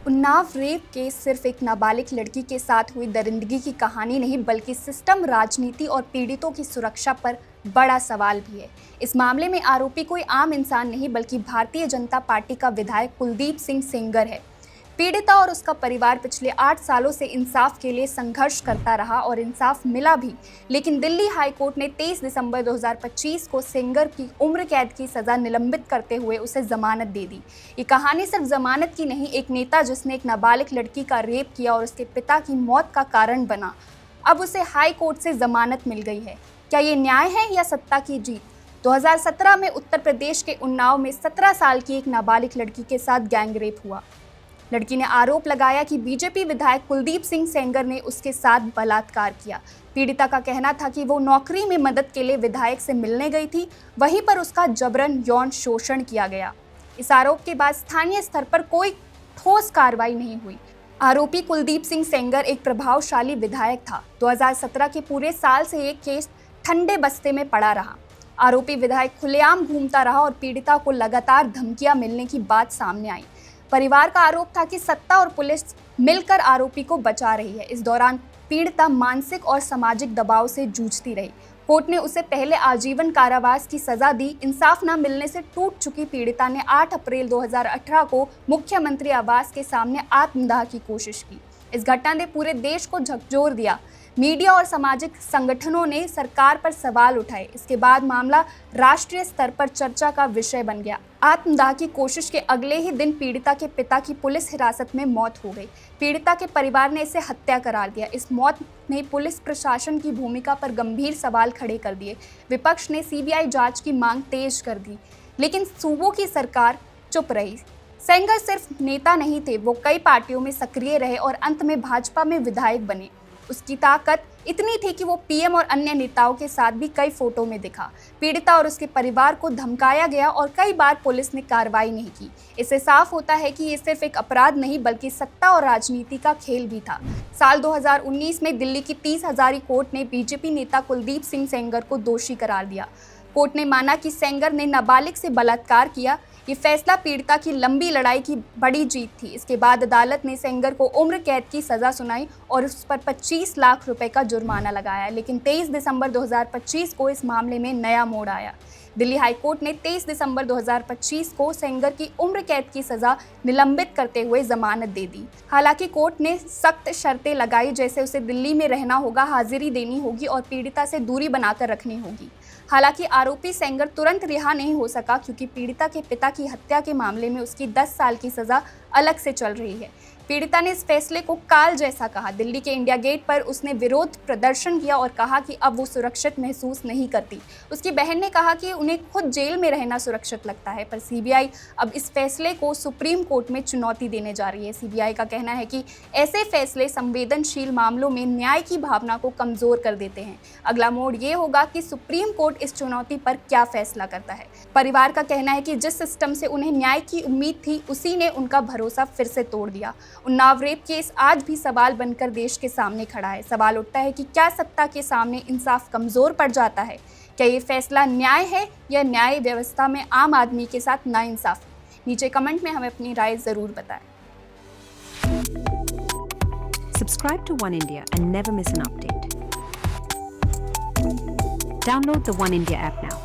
Unnao rape case सिर्फ एक नाबालिग लड़की के साथ हुई दरिंदगी की कहानी नहीं बल्कि सिस्टम, राजनीति और पीड़ितों की सुरक्षा पर बड़ा सवाल भी है। इस मामले में आरोपी कोई आम इंसान नहीं बल्कि भारतीय जनता पार्टी का विधायक कुलदीप सिंह सेंगर है। पीड़िता और उसका परिवार पिछले 8 सालों से इंसाफ के लिए संघर्ष करता रहा और इंसाफ मिला भी, लेकिन दिल्ली हाई कोर्ट ने 23 दिसंबर 2025 को सेंगर की उम्र कैद की सजा निलंबित करते हुए उसे जमानत दे दी। ये कहानी सिर्फ जमानत की नहीं, एक नेता जिसने एक नाबालिग लड़की का रेप किया और उसके पिता की मौत का कारण बना, अब उसे हाई कोर्ट से जमानत मिल गई है। क्या ये न्याय है या सत्ता की जीत? 2017 में उत्तर प्रदेश के उन्नाव में 17 साल की एक नाबालिग लड़की के साथ गैंग रेप हुआ। लड़की ने आरोप लगाया कि बीजेपी विधायक कुलदीप सिंह सेंगर ने उसके साथ बलात्कार किया। पीड़िता का कहना था कि वो नौकरी में मदद के लिए विधायक से मिलने गई थी, वहीं पर उसका जबरन यौन शोषण किया गया। इस आरोप के बाद स्थानीय स्तर पर कोई ठोस कार्रवाई नहीं हुई। आरोपी कुलदीप सिंह सेंगर एक प्रभावशाली विधायक था। 2017 के पूरे साल से ये केस ठंडे बस्ते में पड़ा रहा। आरोपी विधायक खुलेआम घूमता रहा और पीड़िता को लगातार धमकियां मिलने की बात सामने आई। परिवार का आरोप था कि सत्ता और पुलिस मिलकर आरोपी को बचा रही है। इस दौरान पीड़िता मानसिक और सामाजिक दबाव से जूझती रही। कोर्ट ने उसे पहले आजीवन कारावास की सजा दी। इंसाफ न मिलने से टूट चुकी पीड़िता ने 8 अप्रैल 2018 को मुख्यमंत्री आवास के सामने आत्मदाह की कोशिश की। इस घटना ने पूरे देश को झकझोर दिया। मीडिया और सामाजिक संगठनों ने सरकार पर सवाल उठाए। इसके बाद मामला राष्ट्रीय स्तर पर चर्चा का विषय बन गया। आत्मदाह की कोशिश के अगले ही दिन पीड़िता के पिता की पुलिस हिरासत में मौत हो गई। पीड़िता के परिवार ने इसे हत्या करार दिया। इस मौत ने पुलिस प्रशासन की भूमिका पर गंभीर सवाल खड़े कर दिए। विपक्ष ने सीबीआई जांच की मांग तेज कर दी, लेकिन सूबों की सरकार चुप रही। सेंगर सिर्फ नेता नहीं थे, वो कई पार्टियों में सक्रिय रहे और अंत में भाजपा में विधायक बने। उसकी ताकत इतनी थी कि वो पीएम और अन्य नेताओं के साथ भी कई फोटो में दिखा। पीड़िता और उसके परिवार को धमकाया गया और कई बार पुलिस ने कार्रवाई नहीं की। इससे साफ होता है कि ये सिर्फ एक अपराध नहीं बल्कि सत्ता और राजनीति का खेल भी था। साल 2019 में दिल्ली की 30 हजारी कोर्ट ने बीजेपी नेता कुलदीप सिंह सेंगर को दोषी करार दिया। कोर्ट ने माना कि सेंगर ने नाबालिग से बलात्कार किया। ये फैसला पीड़िता की लंबी लड़ाई की बड़ी जीत थी। इसके बाद अदालत ने सेंगर को उम्र कैद की सजा सुनाई और उस पर 25 लाख रुपए का जुर्माना लगाया। लेकिन 23 दिसंबर 2025 को इस मामले में नया मोड़ आया। दिल्ली हाई कोर्ट ने 23 दिसंबर 2025 को सेंगर की उम्र कैद की सजा निलंबित करते हुए जमानत दे दी। हालांकि कोर्ट ने सख्त शर्तें लगाई, जैसे उसे दिल्ली में रहना होगा, हाजिरी देनी होगी और पीड़िता से दूरी बनाकर रखनी होगी। हालांकि आरोपी सेंगर तुरंत रिहा नहीं हो सका क्योंकि पीड़िता के पिता की हत्या के मामले में उसकी 10 साल की सजा अलग से चल रही है। पीड़िता ने इस फैसले को काल जैसा कहा। दिल्ली के इंडिया गेट पर उसने विरोध प्रदर्शन किया और कहा कि अब वो सुरक्षित महसूस नहीं करती। उसकी बहन ने कहा कि उन्हें खुद जेल में रहना सुरक्षित लगता है। पर सीबीआई अब इस फैसले को सुप्रीम कोर्ट में चुनौती देने जा रही है। सीबीआई का कहना है कि ऐसे फैसले संवेदनशील मामलों में न्याय की भावना को कमजोर कर देते हैं। अगला मोड़ ये होगा कि सुप्रीम कोर्ट इस चुनौती पर क्या फैसला करता है। परिवार का कहना है कि जिस सिस्टम से उन्हें न्याय की उम्मीद थी, उसी ने उनका भरोसा फिर से तोड़ दिया। उन्नाव रेप केस आज भी सवाल बनकर देश के सामने खड़ा है। सवाल उठता है कि क्या सत्ता के सामने इंसाफ कमजोर पड़ जाता है? क्या ये फैसला न्याय है या न्याय व्यवस्था में आम आदमी के साथ नाइंसाफी? नीचे कमेंट में हमें अपनी राय जरूर बताएं। Subscribe to One India and never miss an update. Download the One India app now.